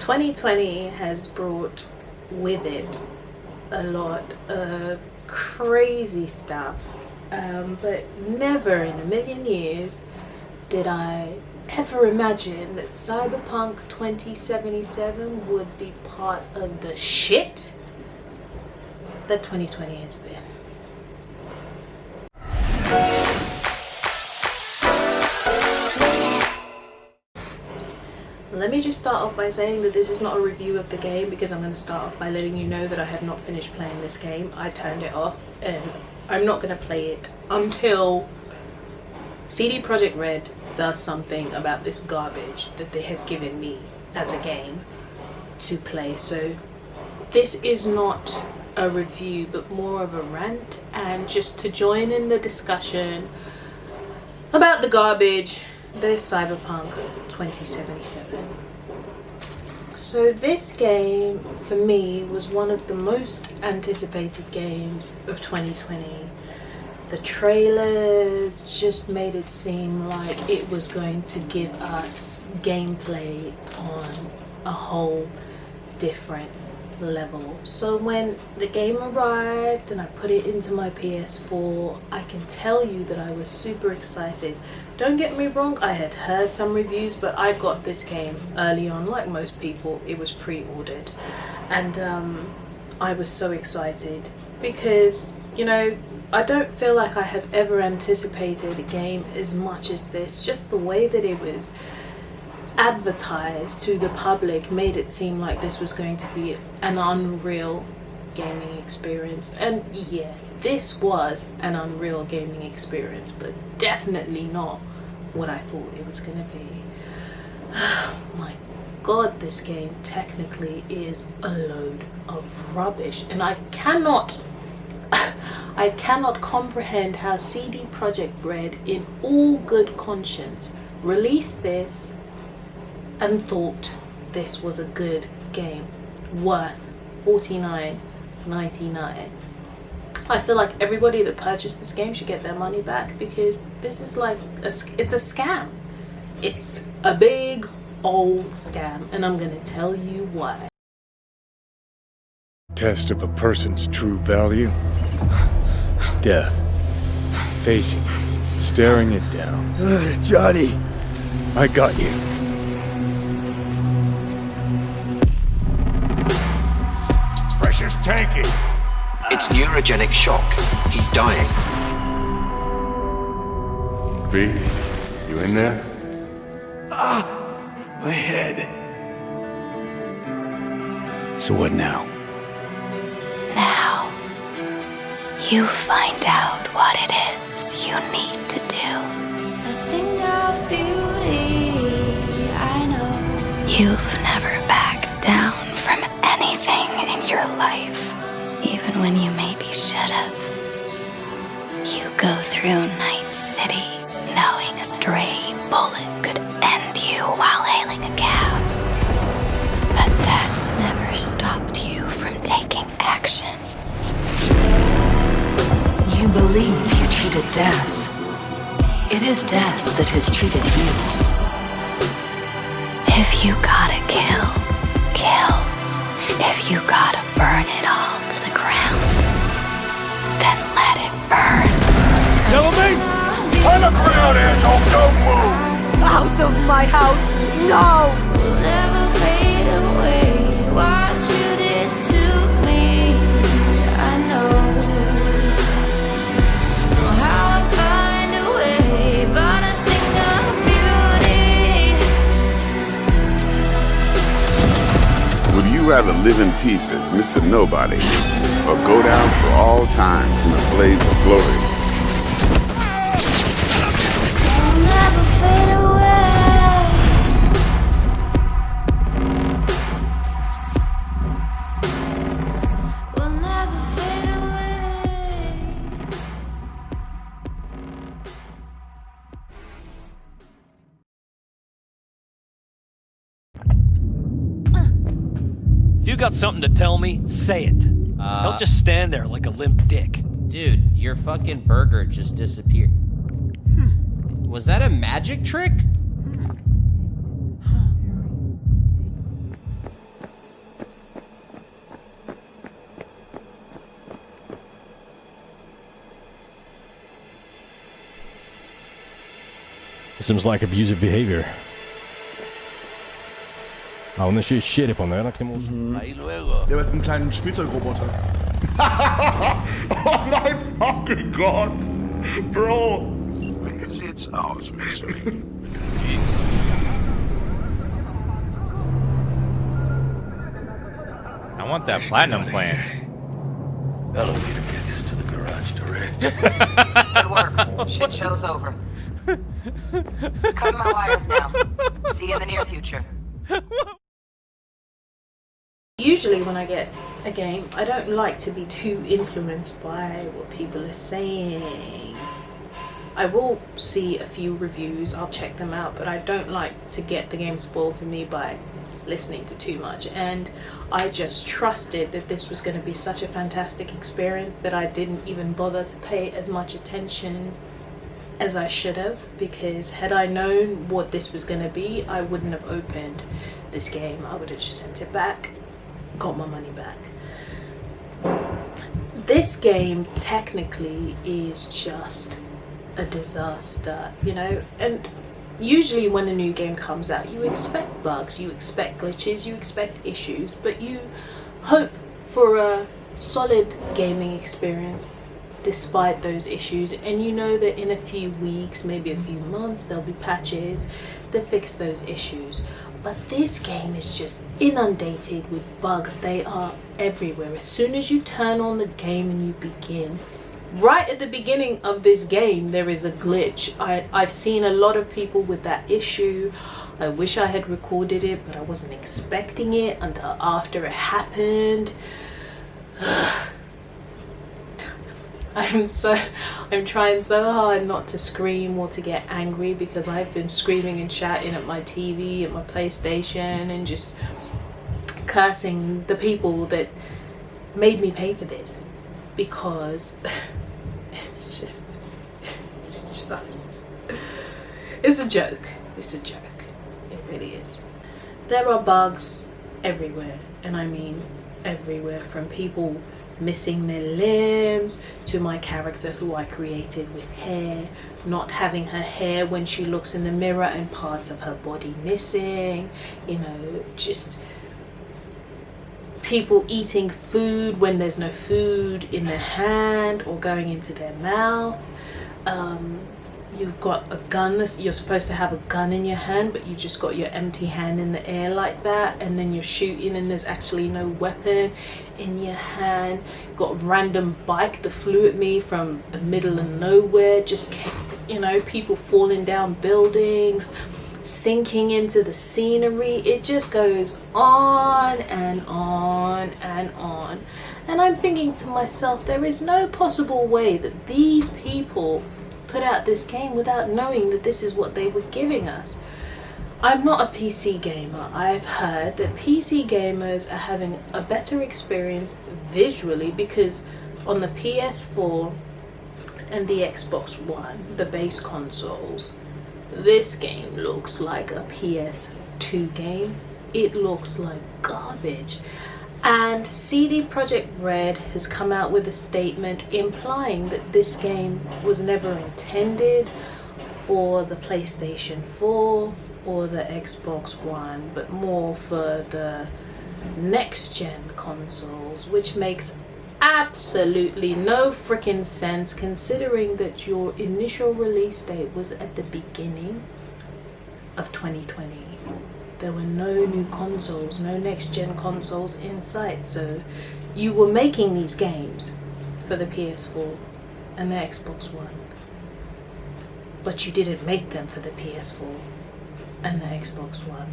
2020 has brought with it a lot of crazy stuff, but never in a million years did I ever imagine that Cyberpunk 2077 would be part of the shit that 2020 has been. Let me just start off by saying that this is not a review of the game, because I'm going to start off by letting you know that I have not finished playing this game. I turned it off and I'm not going to play it until CD Projekt Red does something about this garbage that they have given me as a game to play. So this is not a review but more of a rant, and just to join in the discussion about the garbage that is Cyberpunk 2077. So this game for me was one of the most anticipated games of 2020. The trailers just made it seem like it was going to give us gameplay on a whole different level. So when the game arrived and I put it into my PS4, I can tell you that I was super excited. Don't get me wrong, I had heard some reviews, but I got this game early on, like most people. It was pre-ordered, and I was so excited because, you know, I don't feel like I have ever anticipated a game as much as this. Just the way that it was advertised to the public made it seem like this was going to be an unreal gaming experience. And yeah, this was an unreal gaming experience, but definitely not what I thought it was going to be. Oh my god, this game technically is a load of rubbish, and I cannot comprehend how CD Projekt Red in all good conscience released this and thought this was a good game worth $49.99. I feel like everybody that purchased this game should get their money back, because this is like it's a scam. It's a big old scam, and I'm gonna tell you why. Test of a person's true value. Death. Facing it, staring it down. Johnny! I got you. Pressure's tanky. It's neurogenic shock. He's dying. V, you in there? My head. So what now? Now, you find out what it is you need to do. A thing of beauty, I know. You've never backed down from anything in your life, even when you maybe should have. You go through Night City knowing a stray bullet could end you while hailing a cab. But that's never stopped you from taking action. You believe you cheated death. It is death that has cheated you. If you gotta kill, kill. If you gotta burn it all to the ground, then let it burn. Tell me! On the ground, asshole! Don't move! Out of my house! No! Will never fade away. What you did to me, I know. Somehow I find a way, but I think of beauty. Would you rather live in peace as Mr. Nobody, or go down for all times in a blaze of glory? Will never fade away. Will never fade away. If you got something to tell me, say it. Don't just stand there like a limp dick. Dude, your fucking burger just disappeared. Was that a magic trick? systems like abusive behavior. Und das ist shit von der nach dem Der ist ein kleiner Spielzeugroboter. Oh mein fucking Gott! Bro! It's ours, mystery. I want that platinum plan. Elevator gets us to the garage direct. Good work. Shit show's over. Cut my wires now. See you in the near future. Usually when I get a game, I don't like to be too influenced by what people are saying. I will see a few reviews, I'll check them out, but I don't like to get the game spoiled for me by listening to too much. And I just trusted that this was going to be such a fantastic experience that I didn't even bother to pay as much attention as I should have, because had I known what this was going to be, I wouldn't have opened this game. I would have just sent it back, got my money back. This game technically is just a disaster, you know, and usually when a new game comes out, you expect bugs, you expect glitches, you expect issues, but you hope for a solid gaming experience despite those issues, and you know that in a few weeks, maybe a few months, there'll be patches that fix those issues. But this game is just inundated with bugs. They are everywhere. As soon as you turn on the game and you begin, right at the beginning of this game, there is a glitch. I've seen a lot of people with that issue. I wish I had recorded it, but I wasn't expecting it until after it happened. I'm trying so hard not to scream or to get angry, because I've been screaming and shouting at my TV, at my PlayStation, and just cursing the people that made me pay for this, because it's a joke. It's a joke. It really is. There are bugs everywhere, and I mean everywhere, from people missing their limbs to my character who I created with hair, not having her hair when she looks in the mirror and parts of her body missing, you know, just people eating food when there's no food in their hand or going into their mouth. You've got a gun, you're supposed to have a gun in your hand, but you just got your empty hand in the air like that, and then you're shooting and there's actually no weapon in your hand. Got a random bike that flew at me from the middle of nowhere, just kept, you know, people falling down buildings, sinking into the scenery. It just goes on and on and on. And I'm thinking to myself, there is no possible way that these people put out this game without knowing that this is what they were giving us. I'm not a PC gamer. I've heard that PC gamers are having a better experience visually, because on the PS4 and the Xbox One, the base consoles, this game looks like a PS2 game. It looks like garbage. And CD Projekt Red has come out with a statement implying that this game was never intended for the PlayStation 4 or the Xbox One, but more for the next gen consoles, which makes absolutely no freaking sense, considering that your initial release date was at the beginning of 2020. There were no new consoles, no next gen consoles in sight, so you were making these games for the PS4 and the Xbox One, but you didn't make them for the PS4 and the Xbox One.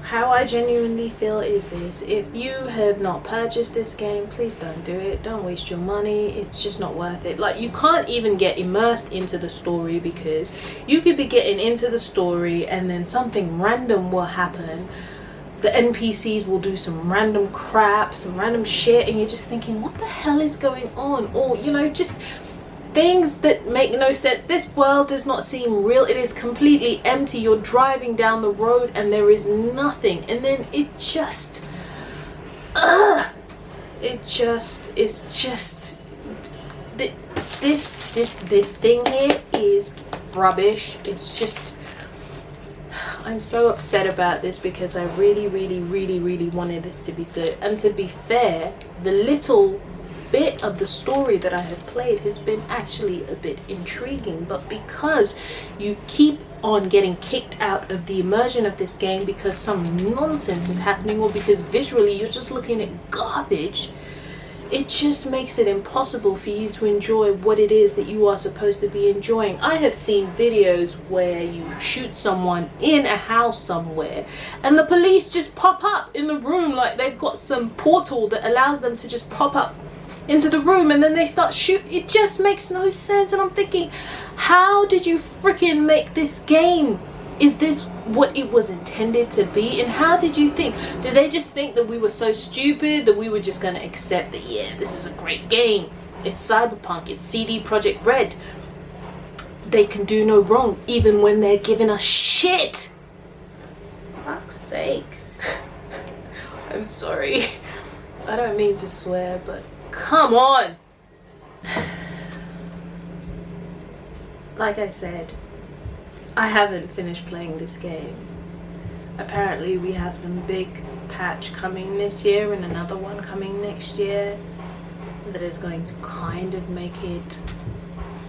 How I genuinely feel is this: if you have not purchased this game, please don't do it. Don't waste your money. It's just not worth it. Like, you can't even get immersed into the story, because you could be getting into the story and then something random will happen. The NPCs will do some random crap, some random shit, and you're just thinking, what the hell is going on? Or, you know, just things that make no sense. This world does not seem real. It is completely empty. You're driving down the road and there is nothing, and then it's just this thing here is rubbish. It's just, I'm so upset about this because I really wanted this to be good. And to be fair, the little bit of the story that I have played has been actually a bit intriguing, but because you keep on getting kicked out of the immersion of this game because some nonsense is happening, or because visually you're just looking at garbage, it just makes it impossible for you to enjoy what it is that you are supposed to be enjoying. I have seen videos where you shoot someone in a house somewhere and the police just pop up in the room, like they've got some portal that allows them to just pop up into the room and then they start shooting. It just makes no sense, and I'm thinking, how did you freaking make this game? Is this what it was intended to be? And how did you think? Did they just think that we were so stupid that we were just going to accept that, yeah, this is a great game, it's Cyberpunk, it's CD Projekt Red, they can do no wrong even when they're giving us shit? Fuck's sake. I'm sorry, I don't mean to swear, but come on. Like I said, I haven't finished playing this game. Apparently we have some big patch coming this year and another one coming next year that is going to kind of make it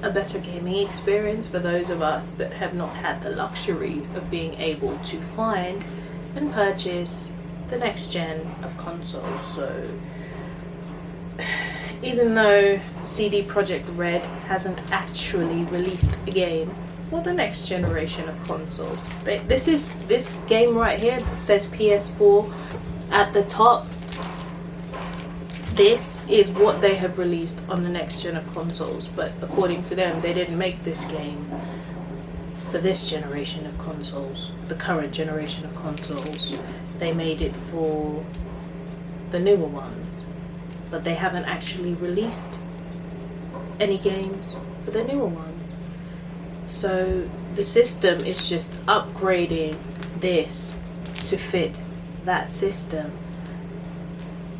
a better gaming experience for those of us that have not had the luxury of being able to find and purchase the next gen of consoles. So even though CD Projekt Red hasn't actually released a game for the next generation of consoles, this game right here that says PS4 at the top, this is what they have released on the next gen of consoles. But according to them, they didn't make this game for this generation of consoles, the current generation of consoles. They made it for the newer ones, but they haven't actually released any games for the newer ones. So the system is just upgrading this to fit that system,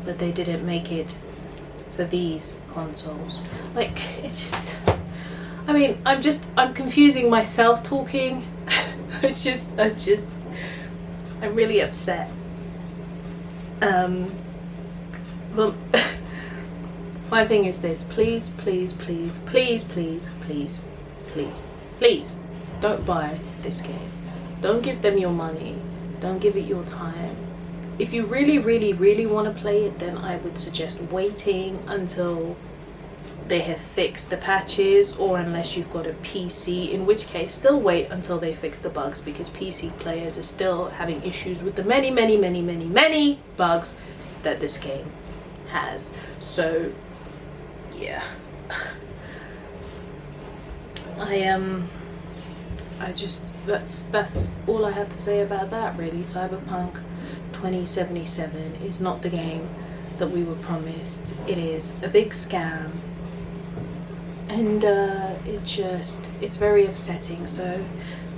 but they didn't make it for these consoles. Like, it's just, I mean, I'm confusing myself talking. I'm really upset. But my thing is this: please, don't buy this game. Don't give them your money. Don't give it your time. If you really want to play it, then I would suggest waiting until they have fixed the patches, or unless you've got a PC, in which case still wait until they fix the bugs, because PC players are still having issues with the many bugs that this game has. So yeah, that's all I have to say about that, really. Cyberpunk 2077 is not the game that we were promised. It is a big scam, and it's very upsetting. So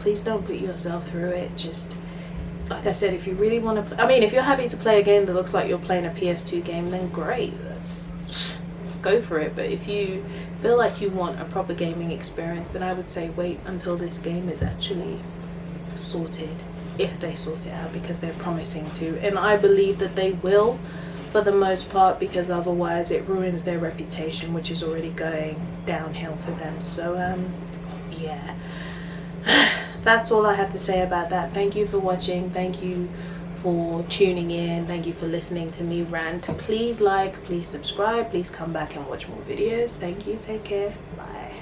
please don't put yourself through it. Just like I said, if you really want to if you're happy to play a game that looks like you're playing a PS2 game, then great, go for it. But if you feel like you want a proper gaming experience, then I would say wait until this game is actually sorted, if they sort it out, because they're promising to, and I believe that they will for the most part, because otherwise it ruins their reputation, which is already going downhill for them. So yeah, that's all I have to say about that. Thank you for watching, thank you for tuning in, thank you for listening to me rant. Please like, please subscribe, please come back and watch more videos. Thank you, take care, bye.